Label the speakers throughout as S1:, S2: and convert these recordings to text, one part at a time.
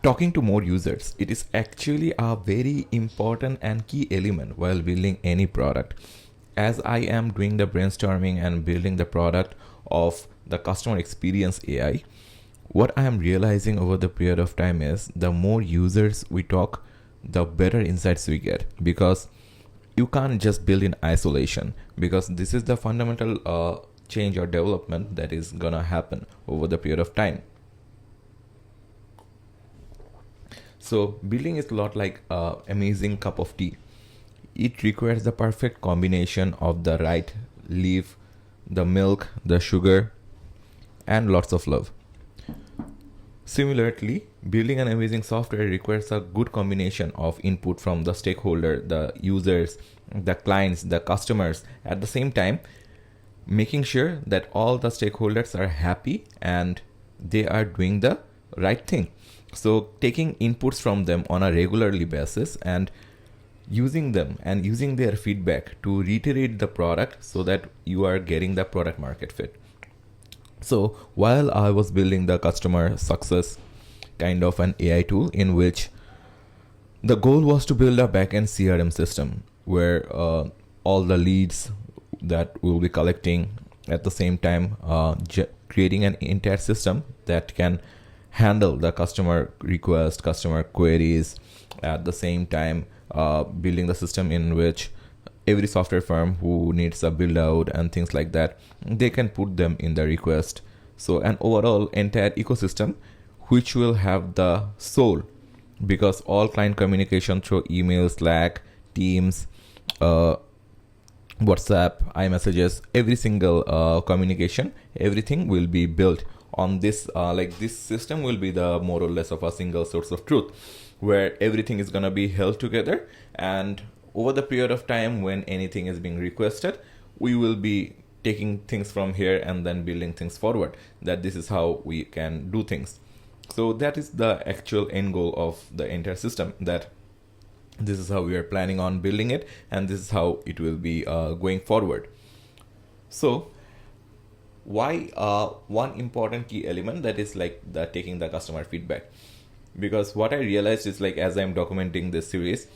S1: talking to more users. It is actually a very important and key element while building any product. As I am doing the brainstorming and building the product of the customer experience AI, what I am realizing over the period of time is the more users we talk, the better insights we get, because you can't just build in isolation, because this is the fundamental change or development that is gonna happen over the period of time. So building is a lot like an amazing cup of tea. It requires the perfect combination of the right leaf, the milk, the sugar, and lots of love. Similarly, building an amazing software requires a good combination of input from the stakeholder, the users, the clients, the customers. At the same time, making sure that all the stakeholders are happy and they are doing the right thing. So taking inputs from them on a regularly basis and using them and using their feedback to reiterate the product so that you are getting the product market fit. So while I was building the customer success kind of an AI tool, in which the goal was to build a backend CRM system where all the leads that we'll be collecting, at the same time creating an entire system that can handle the customer request, customer queries, at the same time building the system in which every software firm who needs a build out and things like that, they can put them in the request. So an overall entire ecosystem which will have the soul, because all client communication through email, Slack, Teams, WhatsApp, iMessages, every single communication, everything will be built on this. Like this system will be the more or less of a single source of truth, where everything is gonna be held together, and over the period of time when anything is being requested, we will be taking things from here and then building things forward. That this is how we can do things. So that is the actual end goal of the entire system, that this is how we are planning on building it, and this is how it will be going forward. So why one important key element, that is like the taking the customer feedback? Because what I realized is, like, as I'm documenting this series,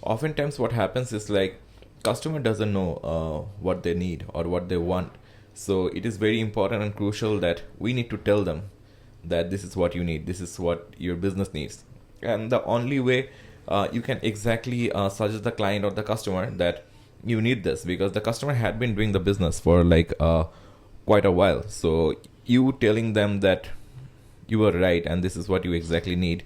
S1: oftentimes what happens is like customer doesn't know what they need or what they want. So it is very important and crucial that we need to tell them that this is what you need, this is what your business needs. And the only way you can exactly suggest the client or the customer that you need this, because the customer had been doing the business for like quite a while. So you telling them that you are right and this is what you exactly need,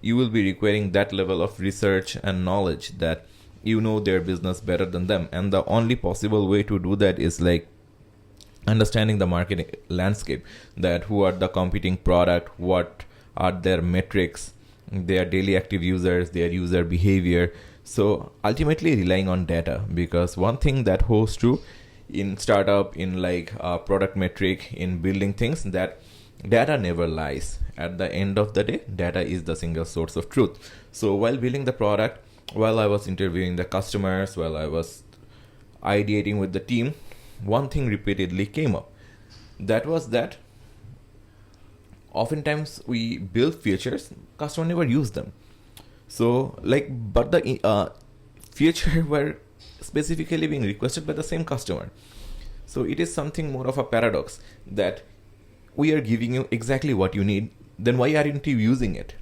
S1: you will be requiring that level of research and knowledge that you know their business better than them. And the only possible way to do that is like understanding the marketing landscape, that who are the competing product, what are their metrics, their daily active users, their user behavior. So ultimately relying on data, because one thing that holds true in startup, in like product metric, in building things, that data never lies. At the end of the day, data is the single source of truth. So while building the product, while I was interviewing the customers, while I was ideating with the team, one thing repeatedly came up. That was that oftentimes we build features, customer never use them. So like, but the feature were specifically being requested by the same customer. So it is something more of a paradox, that we are giving you exactly what you need, then why aren't you using it?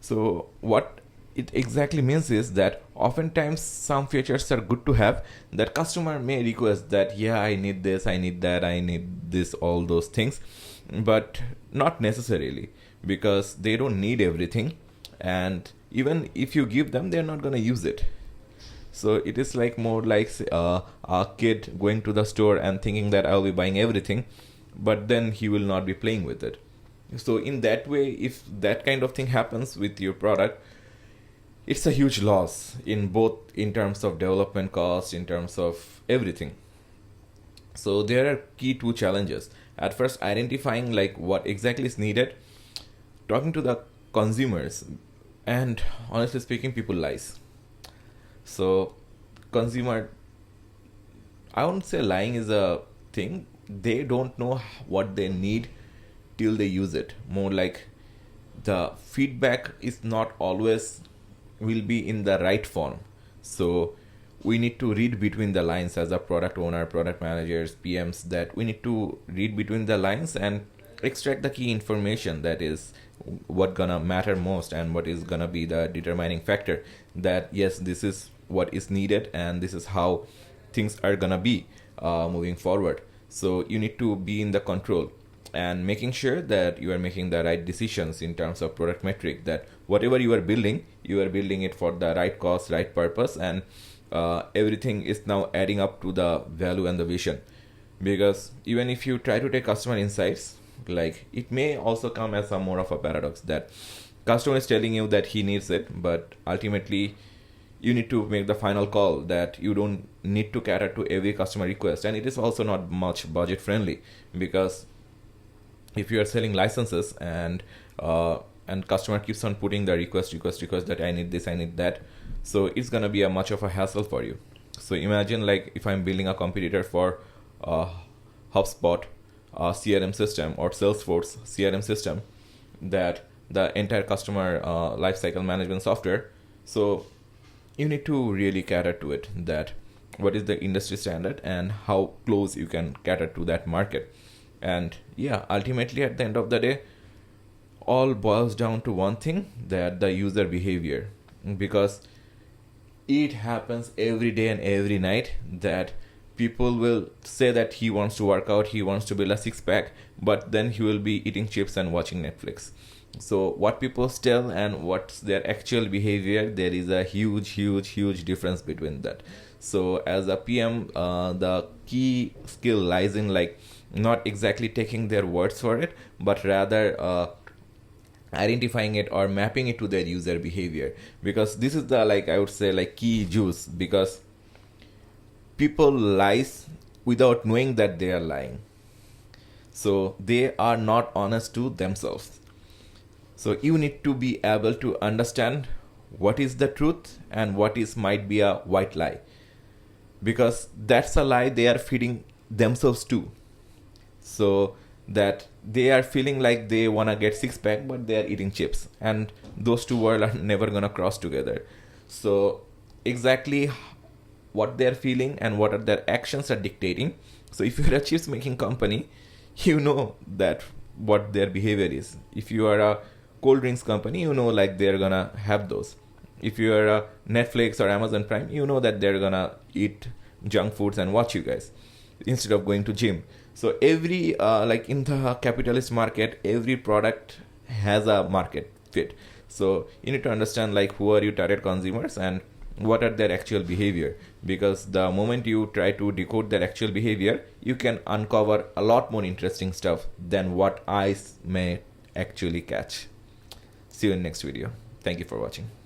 S1: So what it exactly means is that oftentimes some features are good to have, that customer may request that, yeah, I need this, I need that, I need this, all those things, but not necessarily, because they don't need everything, and even if you give them, they're not going to use it. So it is like more like a kid going to the store and thinking that I'll be buying everything, but then he will not be playing with it. So in that way, if that kind of thing happens with your product, it's a huge loss in both, in terms of development cost, in terms of everything. So there are key two challenges. At first, identifying like what exactly is needed, talking to the consumers, and honestly speaking, people lies. So consumer, I won't say lying is a thing. They don't know what they need till they use it. More like the feedback is not always will be in the right form. So we need to read between the lines as a product owner, product managers, PMs, that we need to read between the lines and extract the key information that is what gonna matter most and what is gonna be the determining factor, that yes, this is what is needed and this is how things are gonna be moving forward. So you need to be in the control and making sure that you are making the right decisions in terms of product metric, that whatever you are building it for the right cause, right purpose, and everything is now adding up to the value and the vision. Because even if you try to take customer insights, like it may also come as a more of a paradox that customer is telling you that he needs it, but ultimately you need to make the final call that you don't need to cater to every customer request. And it is also not much budget friendly, because if you are selling licenses and customer keeps on putting the request that I need this, I need that, so it's gonna be a much of a hassle for you. So imagine like if I'm building a competitor for HubSpot CRM system or Salesforce CRM system, that the entire customer lifecycle management software. So you need to really cater to it, that what is the industry standard and how close you can cater to that market. And yeah, ultimately at the end of the day, all boils down to one thing, that the user behavior, because it happens every day and every night that people will say that he wants to work out, he wants to build a six-pack, but then he will be eating chips and watching Netflix. So what people tell and what's their actual behavior, there is a huge difference between that. So as a PM, the key skill lies in like not exactly taking their words for it, but rather identifying it or mapping it to their user behavior. Because this is the, like I would say, like key juice, because people lies without knowing that they are lying. So they are not honest to themselves. So you need to be able to understand what is the truth and what is might be a white lie, because that's a lie they are feeding themselves too. So that they are feeling like they want to get six-pack, but they are eating chips, and those two worlds are never gonna cross together. So exactly what they're feeling and what are their actions are dictating. So if you're a chips making company, you know that what their behavior is. If you are a cold drinks company, you know like they're gonna have those. If you are a Netflix or Amazon Prime, you know that they're gonna eat junk foods and watch you guys instead of going to gym. So every like in the capitalist market, every product has a market fit. So you need to understand like who are your target consumers and what are their actual behavior, because the moment you try to decode their actual behavior, you can uncover a lot more interesting stuff than what eyes may actually catch. See you in next video. Thank you for watching.